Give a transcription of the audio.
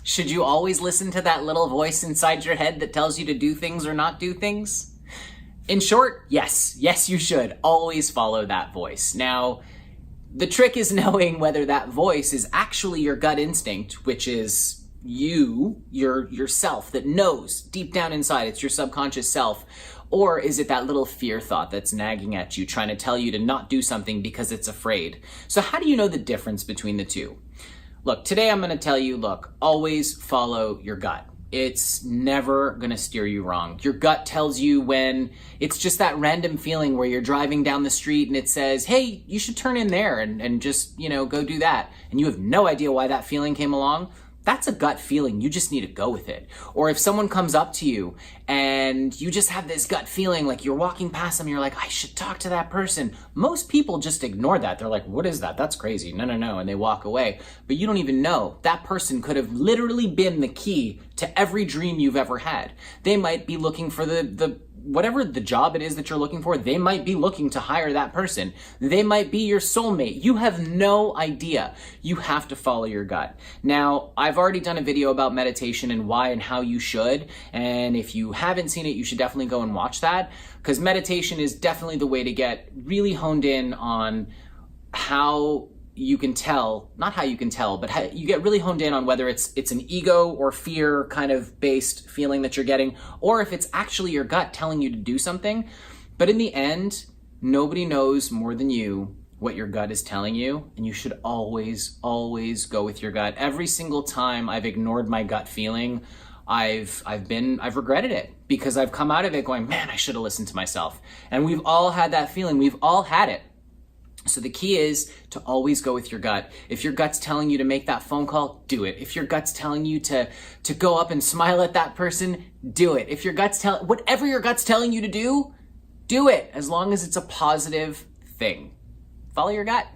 Should you always listen to that little voice inside your head that tells you to do things or not do things? In short, yes. Yes, you should always follow that voice. Now, the trick is knowing whether that voice is actually your gut instinct, which is yourself that knows deep down inside, it's your subconscious self, or is it that little fear thought that's nagging at you, trying to tell you to not do something because it's afraid? So how do you know the difference between the two? Look, today I'm going to tell you, always follow your gut. It's never going to steer you wrong. Your gut tells you when it's just that random feeling where you're driving down the street and it says, hey, you should turn in there and just, go do that. And you have no idea why that feeling came along. That's a gut feeling. You just need to go with it. Or if someone comes up to you and you just have this gut feeling like you're walking past them, you're like, I should talk to that person. Most people just ignore that. They're like, what is that? That's crazy. No. And they walk away. But you don't even know. That person could have literally been the key to every dream you've ever had. They might be looking for the whatever the job it is that you're looking for, they might be looking to hire that person. They might be your soulmate. You have no idea. You have to follow your gut. Now, I've already done a video about meditation and why and how you should. And if you haven't seen it, you should definitely go and watch that, because meditation is definitely the way to get really honed in on how you can tell, not how you can tell, but how you get really honed in on whether it's an ego or fear kind of based feeling that you're getting, or if it's actually your gut telling you to do something. But in the end, nobody knows more than you what your gut is telling you, and you should always go with your gut. Every single time I've ignored my gut feeling, I've regretted it, because I've come out of it going, man, I should have listened to myself. And we've all had that feeling. We've all had it. So the key is to always go with your gut. If your gut's telling you to make that phone call, do it. If your gut's telling you to go up and smile at that person, do it. If your gut's whatever your gut's telling you to do it, as long as it's a positive thing. Follow your gut.